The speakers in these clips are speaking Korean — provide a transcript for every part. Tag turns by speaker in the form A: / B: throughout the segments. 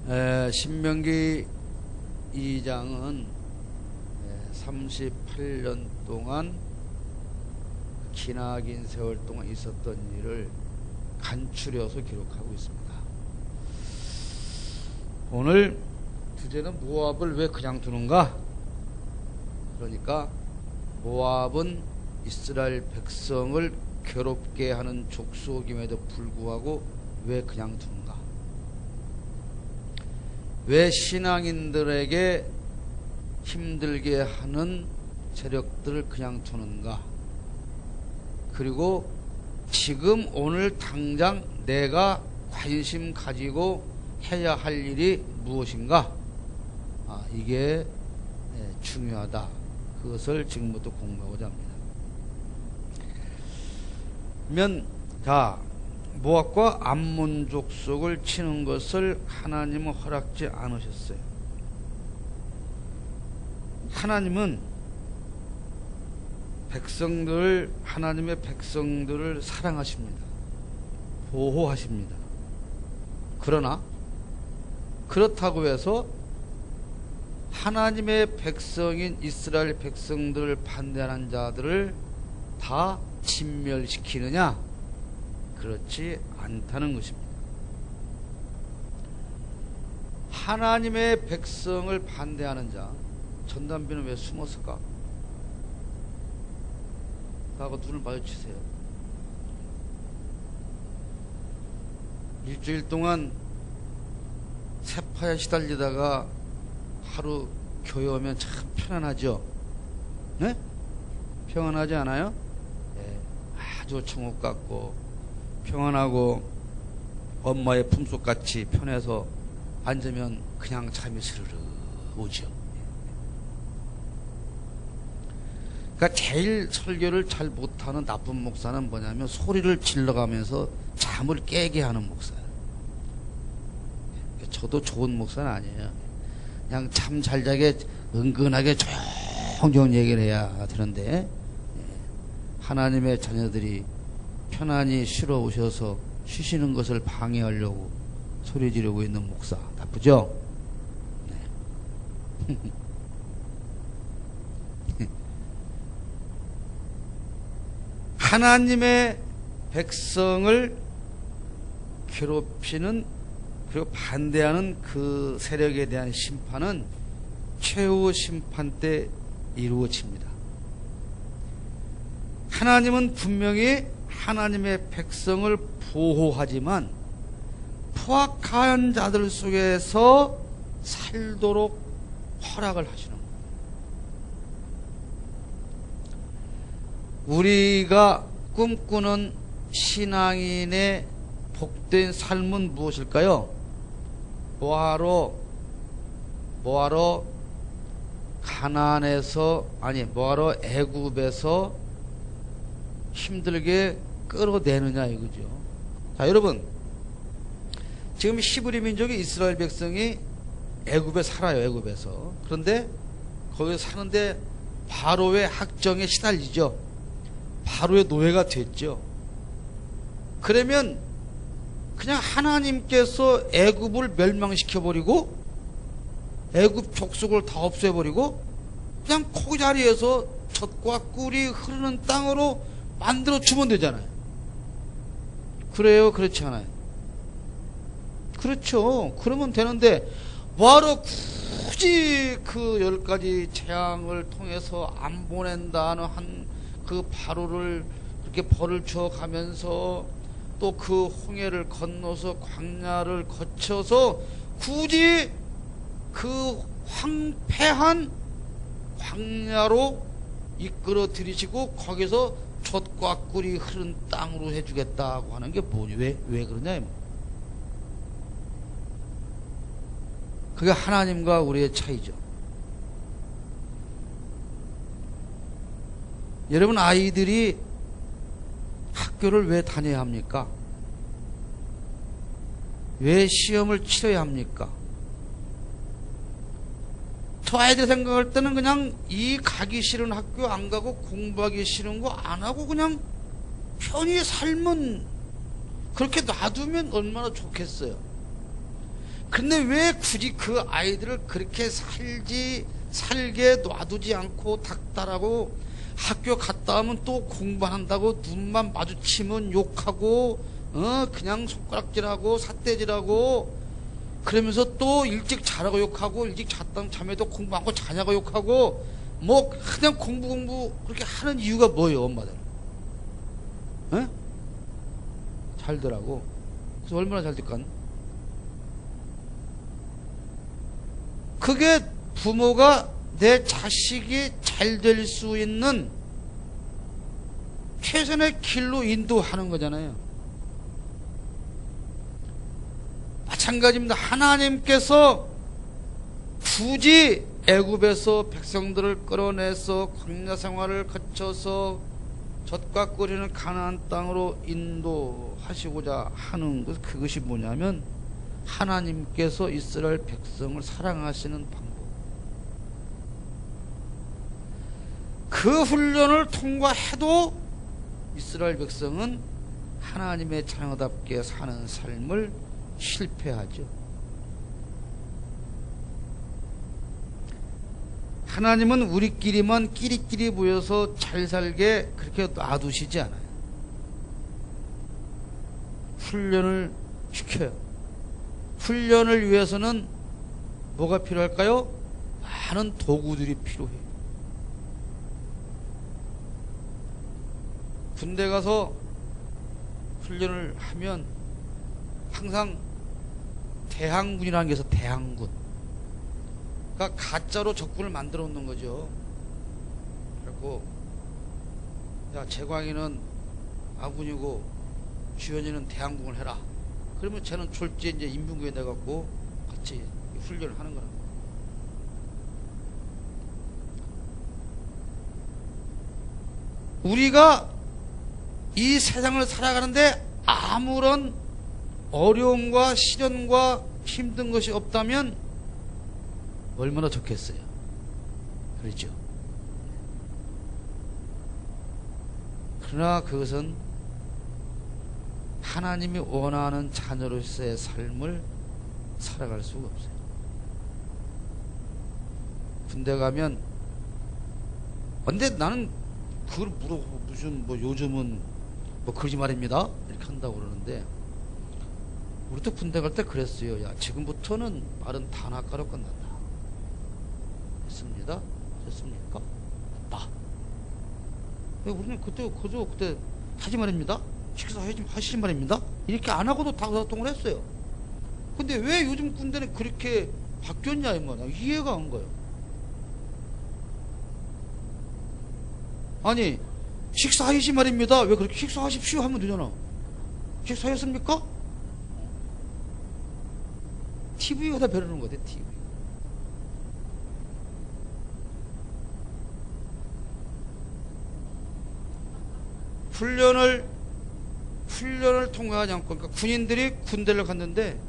A: 신명기 2장은 38년 동안 기나긴 세월 동안 있었던 일을 간추려서 기록하고 있습니다. 오늘 주제는 모압을 왜 그냥 두는가? 그러니까 모압은 이스라엘 백성을 괴롭게 하는 족속임에도 불구하고 왜 그냥 두는가? 왜 신앙인들에게 힘들게 하는 세력들을 그냥 두는가? 그리고 지금 오늘 당장 내가 관심 가지고 해야 할 일이 무엇인가? 이게 중요하다. 그것을 지금부터 공부하고자 합니다. 자, 모압과 암몬 족속을 치는 것을 하나님은 허락지 않으셨어요. 하나님은 하나님의 백성들을 사랑하십니다. 보호하십니다. 그러나 그렇다고 해서 하나님의 백성인 이스라엘 백성들을 반대하는 자들을 다 진멸시키느냐? 그렇지 않다는 것입니다. 하나님의 백성을 반대하는 자, 전담비는 왜 숨었을까? 하고 눈을 마주치세요. 일주일 동안 세파에 시달리다가 하루 교회 오면 참 편안하죠? 네? 평안하지 않아요? 네, 아주 천국 같고 평안하고 엄마의 품속같이 편해서 앉으면 그냥 잠이 스르르 오죠. 그러니까 제일 설교를 잘 못하는 나쁜 목사는 뭐냐면 소리를 질러가면서 잠을 깨게 하는 목사예요. 저도 좋은 목사는 아니에요. 그냥 잠 잘 자게 은근하게 조용조용 얘기를 해야 되는데, 하나님의 자녀들이 편안히 쉬러 오셔서 쉬시는 것을 방해하려고 소리 지르고 있는 목사, 나쁘죠? 네. 하나님의 백성을 괴롭히는, 그리고 반대하는 그 세력에 대한 심판은 최후 심판 때 이루어집니다. 하나님은 분명히 하나님의 백성을 보호하지만 포악한 자들 속에서 살도록 허락을 하시는 거예요. 우리가 꿈꾸는 신앙인의 복된 삶은 무엇일까요? 뭐하러 뭐하러 애굽에서 힘들게 끌어내느냐 이거죠. 자, 여러분, 지금 히브리 민족이 이스라엘 백성이 애굽에 살아요. 애굽에서. 그런데 거기서 사는데 바로의 학정에 시달리죠. 바로의 노예가 됐죠. 그러면 그냥 하나님께서 애굽을 멸망시켜버리고 애굽 족속을 다 없애버리고 그냥 그 자리에서 젖과 꿀이 흐르는 땅으로 만들어 주면 되잖아요. 그래요? 그렇지 않아요? 그렇죠. 그러면 되는데 뭐하러 굳이 그 10가지 재앙을 통해서 안 보낸다는 그 바로를 그렇게 벌을 주어 가면서 또 그 홍해를 건너서 광야를 거쳐서 굳이 그 황폐한 광야로 이끌어 들이시고 거기서 젖과 꿀이 흐른 땅으로 해주겠다고 하는 게 뭐니? 왜 그러냐? 그게 하나님과 우리의 차이죠. 여러분, 아이들이 학교를 왜 다녀야 합니까? 왜 시험을 치러야 합니까? 저 아이들 생각할 때는 그냥 이 가기 싫은 학교 안 가고 공부하기 싫은 거 안 하고 그냥 편히 살면, 그렇게 놔두면 얼마나 좋겠어요. 근데 왜 굳이 그 아이들을 그렇게 살게 놔두지 않고 닥달하고, 학교 갔다 오면 또 공부한다고 눈만 마주치면 욕하고, 그냥 손가락질하고 삿대질하고, 그러면서 또 일찍 자라고 욕하고, 일찍 잠에도 공부 않고 자냐고 욕하고, 뭐 그냥 공부 그렇게 하는 이유가 뭐예요, 엄마들? 에? 잘되라고. 그래서 얼마나 잘 될까? 그게 부모가 내 자식이 잘 될 수 있는 최선의 길로 인도하는 거잖아요. 마찬가지입니다. 하나님께서 굳이 애굽에서 백성들을 끌어내서 광야 생활을 거쳐서 젖과 끓이는 가나안 땅으로 인도하시고자 하는 것, 그것이 뭐냐면 하나님께서 이스라엘 백성을 사랑하시는 방법. 그 훈련을 통과해도 이스라엘 백성은 하나님의 자녀답게 사는 삶을 실패하죠. 하나님은 우리끼리만 끼리끼리 모여서 잘 살게 그렇게 놔두시지 않아요. 훈련을 시켜요. 훈련을 위해서는 뭐가 필요할까요? 많은 도구들이 필요해요. 군대 가서 훈련을 하면 항상 대항군이라는 게 있어. 대항군. 그러니까 가짜로 적군을 만들어 놓는 거죠. 그래갖고 야, 재광이는 아군이고 주연이는 대항군을 해라. 그러면 쟤는 졸지에 이제 인민군에 내갖고 같이 훈련을 하는 거라. 우리가 이 세상을 살아가는데 아무런 어려움과 시련과 힘든 것이 없다면 얼마나 좋겠어요. 그렇죠. 그러나 그것은 하나님이 원하는 자녀로서의 삶을 살아갈 수가 없어요. 군대 가면, 근데 나는 그걸 물어보고 무슨 뭐 요즘은 뭐 그러지 말입니다 이렇게 한다고 그러는데, 우리도 군대 갈 때 그랬어요. 야, 지금부터는 말은 단아가로 끝난다. 됐습니다. 됐습니까? 맞다. 우리는 그때 하지 말입니다. 식사 하시지 말입니다. 이렇게 안 하고도 다 의사소통을 했어요. 근데 왜 요즘 군대는 그렇게 바뀌었냐 이 말이야. 이해가 안 가요. 아니, 식사하시지 말입니다. 왜 그렇게 식사하십시오 하면 되잖아. 식사하셨습니까? TV가 다 배르는 거대, TV. 훈련을 통과하지 않고, 그러니까 군인들이 군대를 갔는데,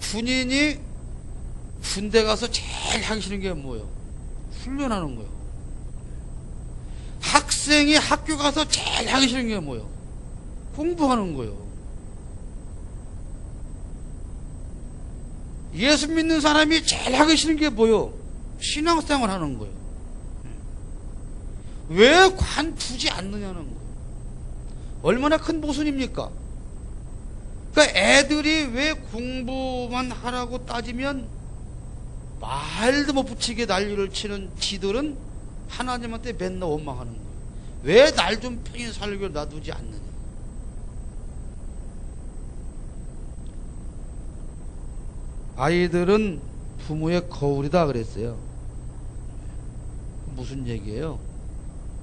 A: 군인이 군대 가서 제일 하기 싫은 게 뭐예요? 훈련하는 거예요. 학생이 학교 가서 제일 하기 싫은 게 뭐예요? 공부하는 거예요. 예수 믿는 사람이 제일 하기 싫은 게 뭐예요? 신앙생활 하는 거예요. 왜 관두지 않느냐는 거예요. 얼마나 큰 모순입니까? 그러니까 애들이 왜 공부만 하라고 따지면 말도 못 붙이게 난리를 치는 지들은 하나님한테 맨날 원망하는 거예요. 왜 날 좀 편히 살게 놔두지 않느냐. 아이들은 부모의 거울이다 그랬어요. 무슨 얘기예요?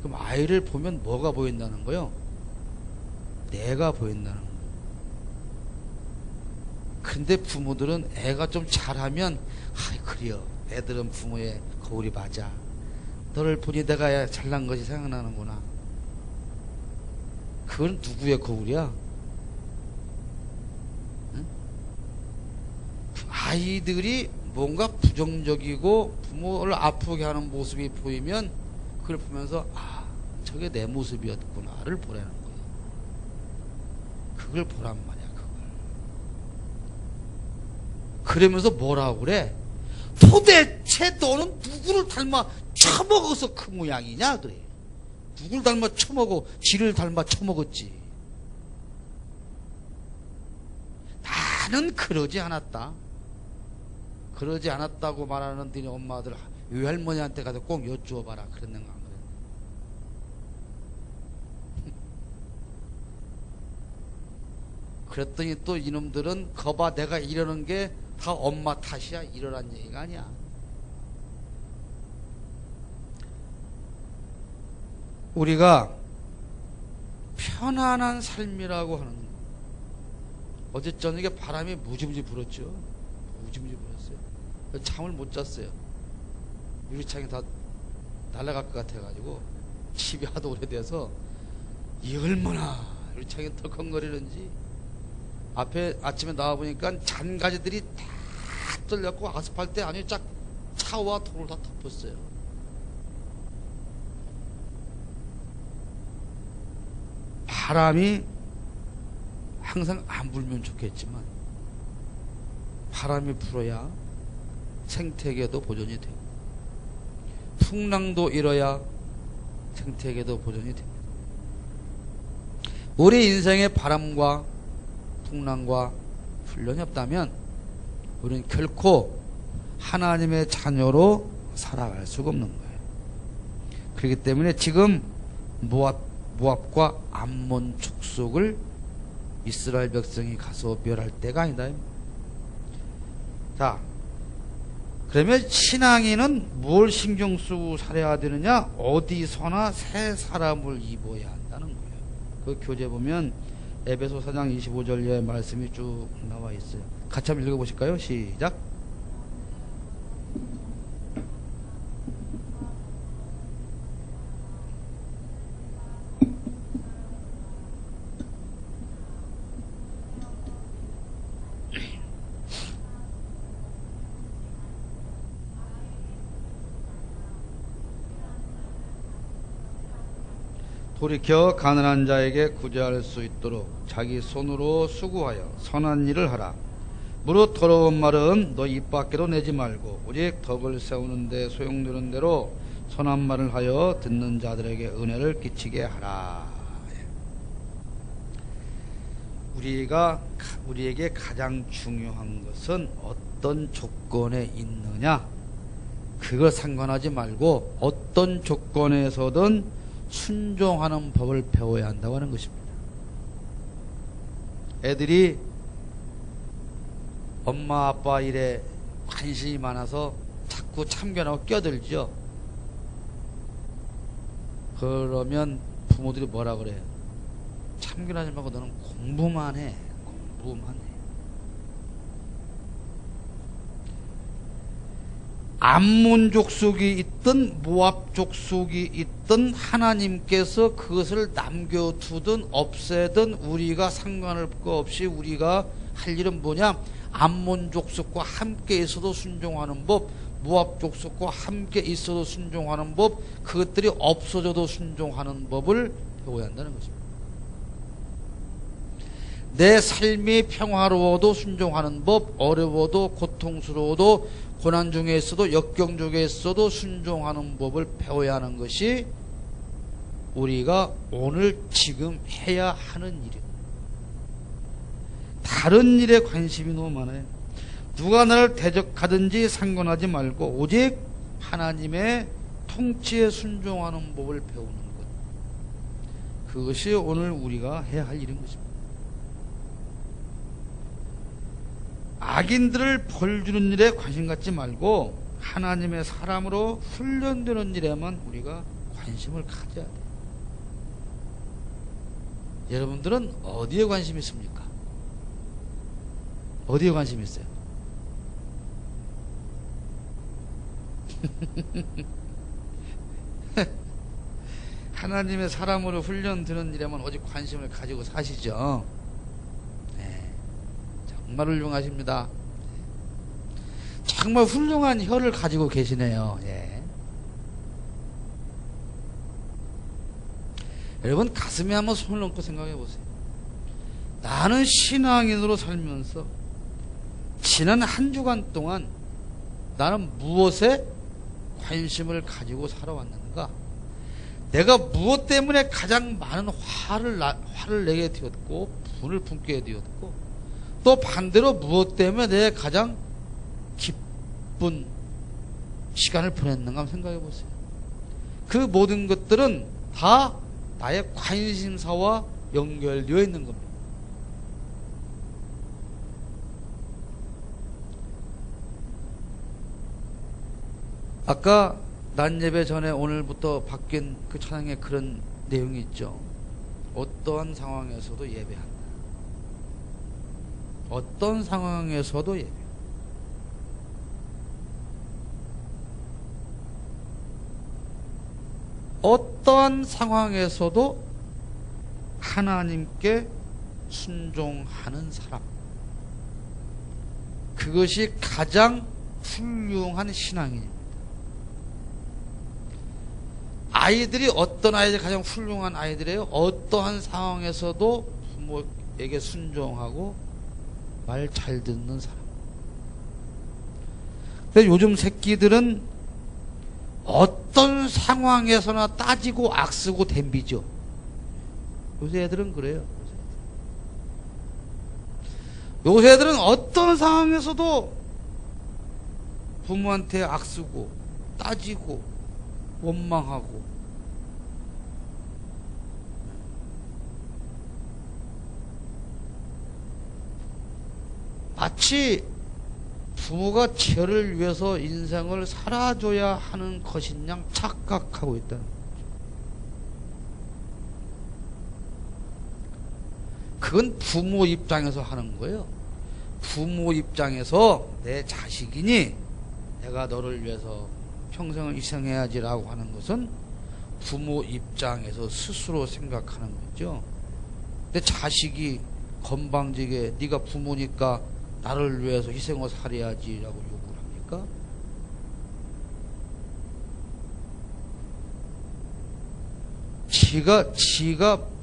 A: 그럼 아이를 보면 뭐가 보인다는 거예요? 내가 보인다는 거예요. 근데 부모들은 애가 좀 잘하면, 아이, 그래요. 애들은 부모의 거울이 맞아. 너를 보니 내가 잘난 것이 생각나는구나. 그건 누구의 거울이야? 응? 아이들이 뭔가 부정적이고 부모를 아프게 하는 모습이 보이면 그걸 보면서, 아, 저게 내 모습이었구나를 보라는 거예요. 그걸 보란 말이야, 그걸. 그러면서 뭐라고 그래? 도대체 너는 누구를 닮아 처먹어서 그 모양이냐 그래. 누구를 닮아 처먹어? 지를 닮아 처먹었지. 나는 그러지 않았다. 그러지 않았다고 말하는 너희 엄마들 외할머니한테 가서 꼭 여쭈어봐라. 그랬는가 안 그래? 그랬더니 또 이놈들은 거봐 내가 이러는 게 다 엄마 탓이야. 이러란 얘기가 아니야. 우리가 편안한 삶이라고 하는 거. 어제 저녁에 바람이 무지무지 불었죠. 무지무지 불었어요. 잠을 못 잤어요. 유리창이 다 날아갈 것 같아가지고 집이 하도 오래돼서 이 얼마나 유리창이 덜컹거리는지 앞에 아침에 나와보니까 잔가지들이 다 뚫렸고 아스팔트에 아니 쫙 차와 돌을 다 덮었어요. 바람이 항상 안 불면 좋겠지만 바람이 불어야 생태계도 보존이 되고 풍랑도 일어야 생태계도 보존이 됩니다. 우리 인생에 바람과 풍랑과 훈련이 없다면 우리는 결코 하나님의 자녀로 살아갈 수가 없는 거예요. 그렇기 때문에 지금 모압과 암몬 족속을 이스라엘 백성이 가서 멸할 때가 아니다. 자, 그러면 신앙인은 뭘 신경 쓰고 살아야 되느냐? 어디서나 새 사람을 입어야 한다는 거예요. 그 교재 보면 에베소 4장 25절의 말씀이 쭉 나와 있어요. 같이 한번 읽어보실까요? 시작. 돌이켜 가난한 자에게 구제할 수 있도록 자기 손으로 수고하여 선한 일을 하라. 무릇 더러운 말은 너 입 밖에도 내지 말고 오직 덕을 세우는 데 소용되는 대로 선한 말을 하여 듣는 자들에게 은혜를 끼치게 하라. 우리에게 가장 중요한 것은 어떤 조건에 있느냐, 그거 상관하지 말고 어떤 조건에서든 순종하는 법을 배워야 한다고 하는 것입니다. 애들이 엄마 아빠 일에 관심이 많아서 자꾸 참견하고 껴들죠. 그러면 부모들이 뭐라 그래요? 참견하지 말고 너는 공부만 해. 공부만 해. 암몬 족속이 있든 모압 족속이 있든 하나님께서 그것을 남겨두든 없애든 우리가 상관할 것 없이 우리가 할 일은 뭐냐? 암몬 족속과 함께 있어도 순종하는 법, 모압 족속과 함께 있어도 순종하는 법, 그것들이 없어져도 순종하는 법을 배워야 한다는 것입니다. 내 삶이 평화로워도 순종하는 법, 어려워도 고통스러워도 고난 중에 있어도 역경 중에 있어도 순종하는 법을 배워야 하는 것이 우리가 오늘 지금 해야 하는 일이에요. 다른 일에 관심이 너무 많아요. 누가 나를 대적하든지 상관하지 말고 오직 하나님의 통치에 순종하는 법을 배우는 것, 그것이 오늘 우리가 해야 할 일인 것입니다. 악인들을 벌주는 일에 관심 갖지 말고 하나님의 사람으로 훈련되는 일에만 우리가 관심을 가져야 돼요. 여러분들은 어디에 관심이 있습니까? 어디에 관심이 있어요? 하나님의 사람으로 훈련되는 일에만 오직 관심을 가지고 사시죠. 정말 훌륭하십니다. 정말 훌륭한 혀를 가지고 계시네요. 예. 여러분 가슴에 한번 손을 얹고 생각해 보세요. 나는 신앙인으로 살면서 지난 한 주간 동안 나는 무엇에 관심을 가지고 살아왔는가? 내가 무엇 때문에 가장 많은 화를 내게 되었고 분을 품게 되었고 또 반대로 무엇 때문에 내가 가장 기쁜 시간을 보냈는가 한번 생각해 보세요. 그 모든 것들은 다 나의 관심사와 연결되어 있는 겁니다. 아까 낮예배 전에 오늘부터 바뀐 그 찬양에 그런 내용이 있죠. 어떠한 상황에서도 예배한다. 어떤 상황에서도 예배. 어떠한 상황에서도 하나님께 순종하는 사람. 그것이 가장 훌륭한 신앙입니다. 아이들이 어떤 아이들이 가장 훌륭한 아이들이에요? 어떠한 상황에서도 부모에게 순종하고 말 잘 듣는 사람. 근데 요즘 새끼들은 어떤 상황에서나 따지고 악쓰고 덤비죠. 요새 애들은 그래요. 요새 애들은 어떤 상황에서도 부모한테 악쓰고 따지고 원망하고 마치 부모가 저를 위해서 인생을 살아줘야 하는 것인 양 착각하고 있다는 거죠. 그건 부모 입장에서 하는 거예요. 부모 입장에서 내 자식이니 내가 너를 위해서 평생을 희생해야지라고 하는 것은 부모 입장에서 스스로 생각하는 거죠. 내 자식이 건방지게 네가 부모니까 나를 위해서 희생을 살아야지라고 요구를 합니까?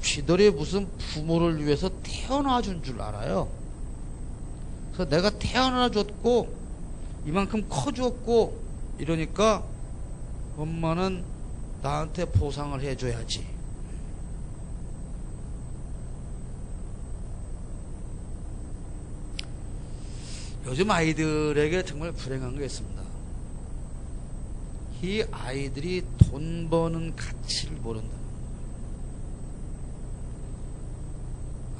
A: 지들이 무슨 부모를 위해서 태어나 준 줄 알아요. 그래서 내가 태어나 줬고 이만큼 커주었고 이러니까 엄마는 나한테 보상을 해줘야지. 요즘 아이들에게 정말 불행한 게 있습니다. 이 아이들이 돈 버는 가치를 모른다.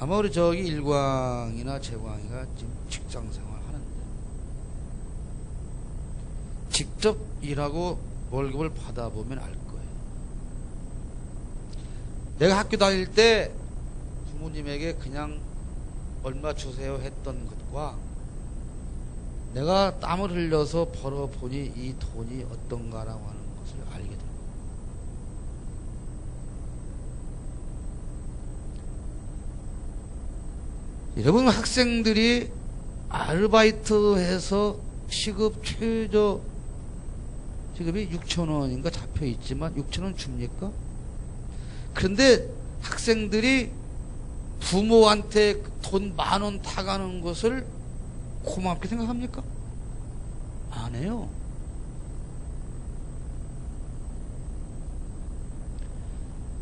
A: 아마 우리 저기 일광이나 재광이가 지금 직장 생활 하는데 직접 일하고 월급을 받아보면 알 거예요. 내가 학교 다닐 때 부모님에게 그냥 얼마 주세요 했던 것과 내가 땀을 흘려서 벌어보니 이 돈이 어떤가라고 하는 것을 알게 됩니다. 여러분 학생들이 아르바이트해서 시급 최저 시급이 6,000원인가 잡혀 있지만 6,000원 줍니까? 그런데 학생들이 부모한테 돈 10,000원 타가는 것을 고맙게 생각합니까? 안 해요.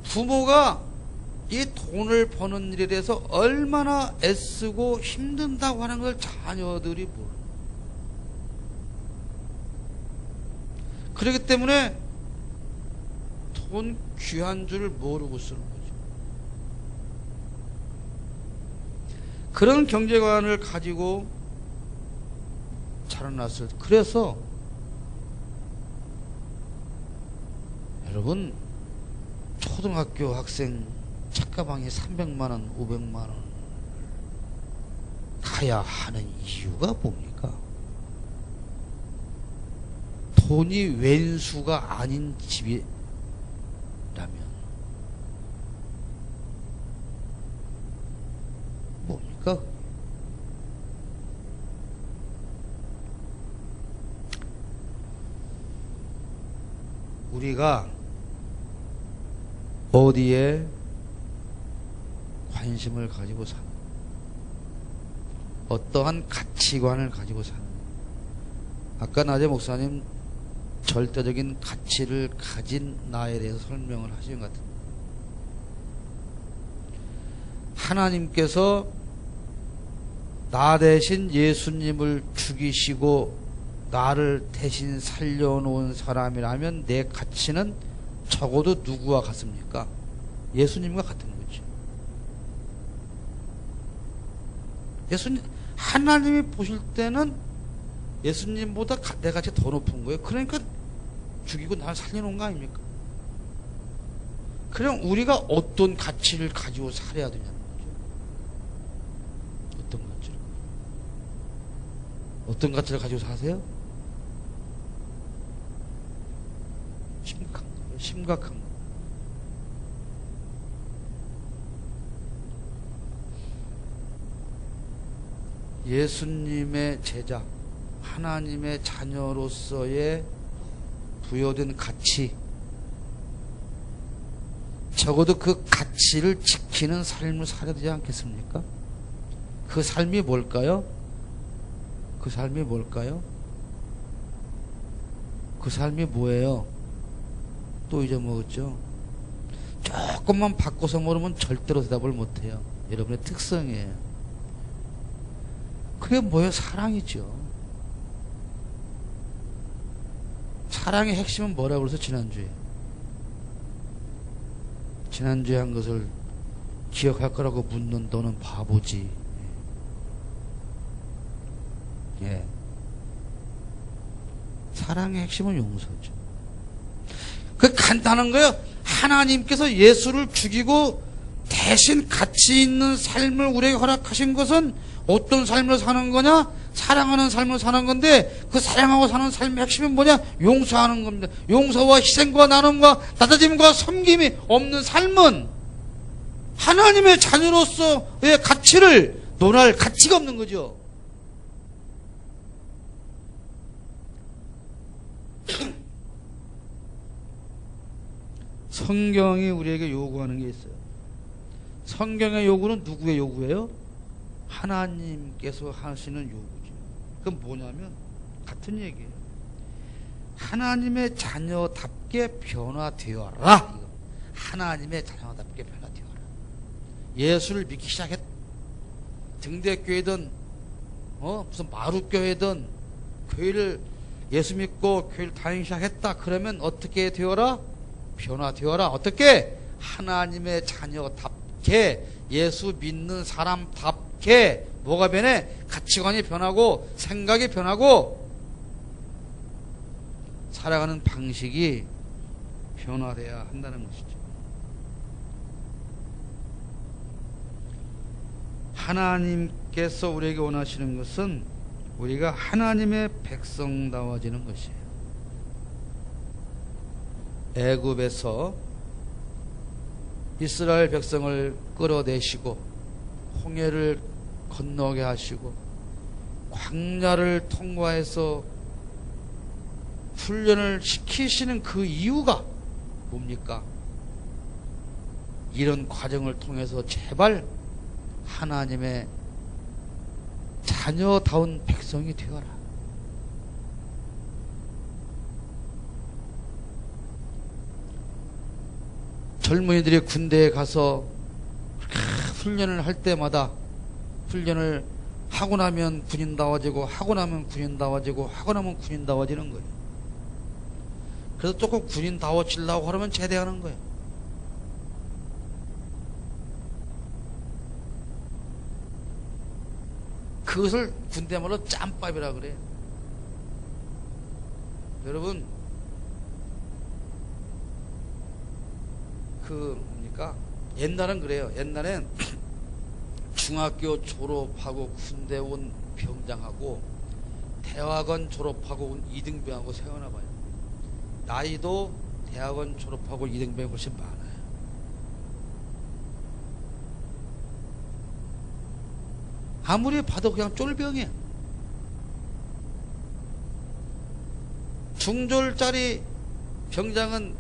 A: 부모가 이 돈을 버는 일에 대해서 얼마나 애쓰고 힘든다고 하는 걸 자녀들이 모릅니다. 그렇기 때문에 돈 귀한 줄 모르고 쓰는 거죠. 그런 경제관을 가지고 자라났을 때 그래서 여러분 초등학교 학생 책가방에 300만원 500만원 가야 하는 이유가 뭡니까? 돈이 왼수가 아닌 집이라면 뭡니까? 우리가 어디에 관심을 가지고 사는 어떠한 가치관을 가지고 사는 거예요. 아까 낮에 목사님 절대적인 가치를 가진 나에 대해서 설명을 하신 것 같은데, 하나님께서 나 대신 예수님을 죽이시고 나를 대신 살려놓은 사람이라면 내 가치는 적어도 누구와 같습니까? 예수님과 같은 거죠. 예수님, 하나님이 보실 때는 예수님보다 내 가치 더 높은 거예요. 그러니까 죽이고 나를 살려놓은 거 아닙니까? 그럼 우리가 어떤 가치를 가지고 살아야 되냐는 거죠. 어떤 가치를? 어떤 가치를 가지고 사세요? 심각한 거예요. 심각한 거예요. 예수님의 제자, 하나님의 자녀로서의 부여된 가치, 적어도 그 가치를 지키는 삶을 살아야 되지 않겠습니까? 그 삶이 뭘까요? 그 삶이 뭘까요? 그 삶이 뭐예요? 또 잊어먹었죠? 조금만 바꿔서 모르면 절대로 대답을 못해요. 여러분의 특성이에요. 그게 뭐예요? 사랑이죠. 사랑의 핵심은 뭐라고 그래서 지난주에 한 것을 기억할 거라고 묻는 너는 바보지. 예. 사랑의 핵심은 용서죠. 그 간단한 거예요. 하나님께서 예수를 죽이고 대신 가치 있는 삶을 우리에게 허락하신 것은 어떤 삶을 사는 거냐? 사랑하는 삶을 사는 건데, 그 사랑하고 사는 삶의 핵심이 뭐냐? 용서하는 겁니다. 용서와 희생과 나눔과 나다짐과 섬김이 없는 삶은 하나님의 자녀로서의 가치를 논할 가치가 없는 거죠. 성경이 우리에게 요구하는 게 있어요. 성경의 요구는 누구의 요구예요? 하나님께서 하시는 요구죠. 그건 뭐냐면 같은 얘기예요. 하나님의 자녀답게 변화되어라. 하나님의 자녀답게 변화되어라. 예수를 믿기 시작했. 등대교회든 무슨 마룻교회든 교회를 예수 믿고 교회를 다니기 시작했다. 그러면 어떻게 되어라? 변화되어라. 어떻게? 하나님의 자녀답게, 예수 믿는 사람답게. 뭐가 변해? 가치관이 변하고 생각이 변하고 살아가는 방식이 변화돼야 한다는 것이죠. 하나님께서 우리에게 원하시는 것은 우리가 하나님의 백성다워지는 것이에요. 애굽에서 이스라엘 백성을 끌어내시고 홍해를 건너게 하시고 광야를 통과해서 훈련을 시키시는 그 이유가 뭡니까? 이런 과정을 통해서 제발 하나님의 자녀다운 백성이 되어라. 젊은이들이 군대에 가서 훈련을 할 때마다 훈련을 하고 나면 군인다워지고 하고 나면 군인다워지고 하고 나면 군인다워지는 거예요. 그래서 조금 군인다워지려고 하면 제대하는 거예요. 그것을 군대말로 짬밥이라 그래요. 여러분, 뭡니까? 옛날엔 그래요. 옛날엔 중학교 졸업하고 군대 온 병장하고 대학원 졸업하고 온 이등병하고 세워나봐요. 나이도 대학원 졸업하고 이등병이 훨씬 많아요. 아무리 봐도 그냥 쫄병이에요. 중졸짜리 병장은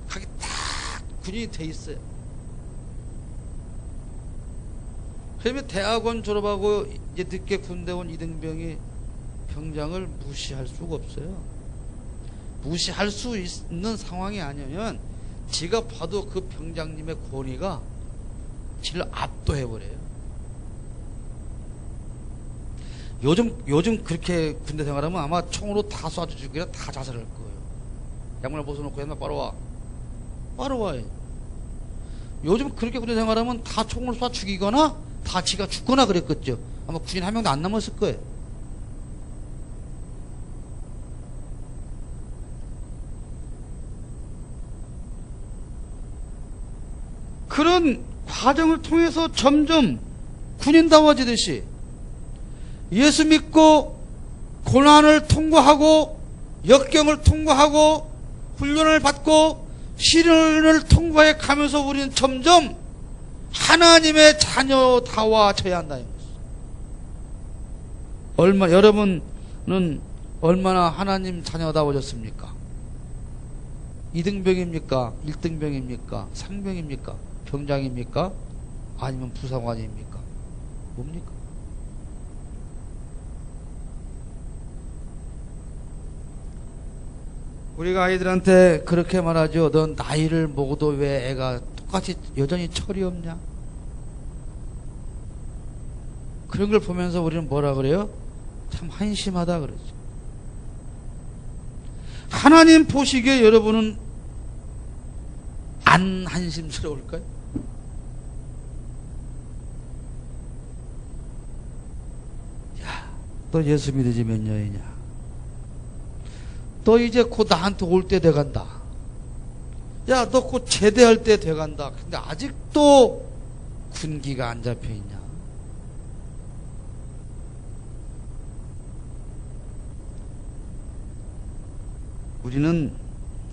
A: 각이 딱 군인이 돼 있어요. 그러면 대학원 졸업하고 이제 늦게 군대 온 이등병이 병장을 무시할 수가 없어요. 무시할 수 있는 상황이 아니면 지가 봐도 그 병장님의 권위가 지를 압도해버려요. 요즘 그렇게 군대 생활하면 아마 총으로 다 쏴 죽이라 다 자살할 거예요. 양말 벗어놓고 옛날 바로 와. 바로 와요. 요즘 그렇게 군대 생활하면 다 총을 쏴 죽이거나 다 지가 죽거나 그랬겠죠. 아마 군인 한 명도 안 남았을 거예요. 그런 과정을 통해서 점점 군인다워지듯이 예수 믿고 고난을 통과하고 역경을 통과하고 훈련을 받고 시련을 통과해 가면서 우리는 점점 하나님의 자녀다워져야 한다는 것이죠. 여러분은 얼마나 하나님 자녀다워졌습니까? 2등병입니까? 1등병입니까? 상병입니까? 병장입니까? 아니면 부사관입니까? 뭡니까? 우리가 아이들한테 그렇게 말하죠. 넌 나이를 먹어도 왜 애가 똑같이 여전히 철이 없냐? 그런 걸 보면서 우리는 뭐라 그래요? 참 한심하다 그러죠. 하나님 보시기에 여러분은 안 한심스러울까요? 야, 너 예수 믿으지 몇 년이냐? 너 이제 곧 나한테 올 때 돼간다. 야, 너 곧 제대할 때 돼간다. 근데 아직도 군기가 안 잡혀있냐? 우리는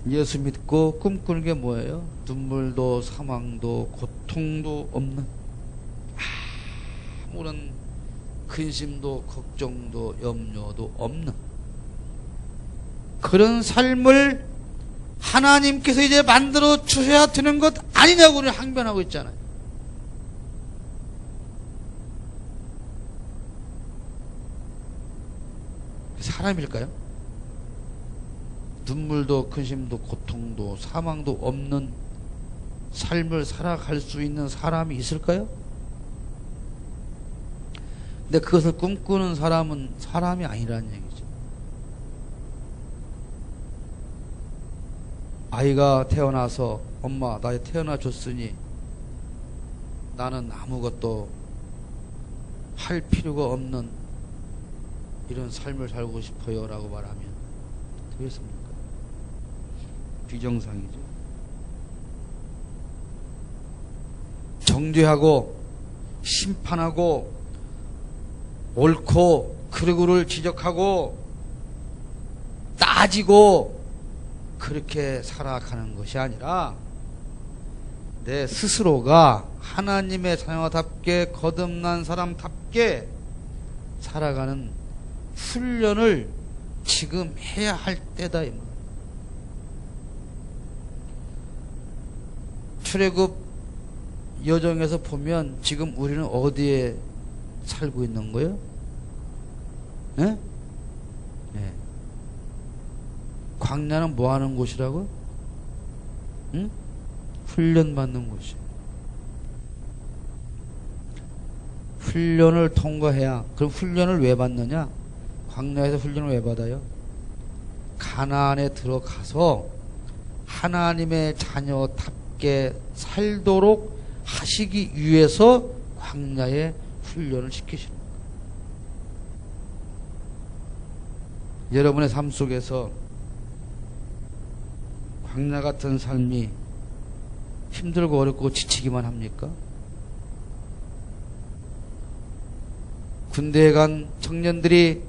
A: 예수 믿고 꿈꾸는 게 뭐예요? 눈물도 사망도 고통도 없는, 아무런 근심도 걱정도 염려도 없는 그런 삶을 하나님께서 이제 만들어 주셔야 되는 것 아니냐고 우리는 항변하고 있잖아요. 사람일까요? 눈물도 근심도 고통도 사망도 없는 삶을 살아갈 수 있는 사람이 있을까요? 근데 그것을 꿈꾸는 사람은 사람이 아니라는 얘기죠. 아이가 태어나서 엄마 나 태어나 줬으니 나는 아무것도 할 필요가 없는 이런 삶을 살고 싶어요 라고 말하면 되겠습니까? 비정상이죠. 정죄하고 심판하고 옳고 그르고를 지적하고 따지고 그렇게 살아가는 것이 아니라 내 스스로가 하나님의 자녀답게 거듭난 사람답게 살아가는 훈련을 지금 해야 할 때다. 출애굽 여정에서 보면 지금 우리는 어디에 살고 있는 거예요? 네? 네. 광야는 뭐 하는 곳이라고? 응? 훈련받는 곳이에요. 훈련을 통과해야. 그럼 훈련을 왜 받느냐? 광야에서 훈련을 왜 받아요? 가나안에 들어가서 하나님의 자녀답게 살도록 하시기 위해서 광야에 훈련을 시키시는 거예요. 여러분의 삶 속에서 광야 같은 삶이 힘들고 어렵고 지치기만 합니까? 군대에 간 청년들이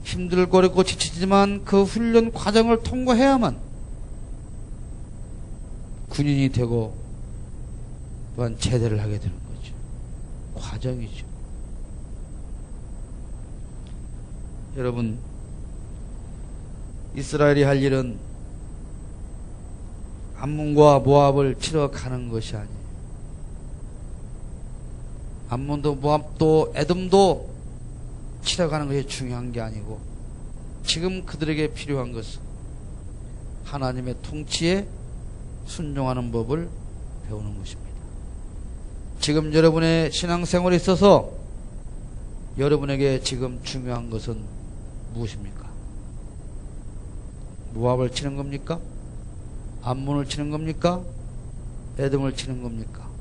A: 힘들고 어렵고 지치지만 그 훈련 과정을 통과해야만 군인이 되고 또한 제대를 하게 되는 거죠. 과정이죠. 여러분, 이스라엘이 할 일은 암몬과 모압을 치러 가는 것이 아니에요. 암몬도 모압도 에돔도 치러가는 것이 중요한 게 아니고 지금 그들에게 필요한 것은 하나님의 통치에 순종하는 법을 배우는 것입니다. 지금 여러분의 신앙생활에 있어서 여러분에게 지금 중요한 것은 무엇입니까? 모압을 치는 겁니까? 암몬을 치는 겁니까? 에돔을 치는 겁니까?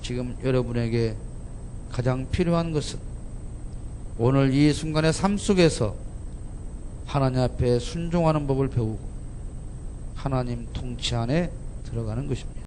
A: 지금 여러분에게 가장 필요한 것은 오늘 이 순간의 삶 속에서 하나님 앞에 순종하는 법을 배우고 하나님 통치 안에 들어가는 것입니다.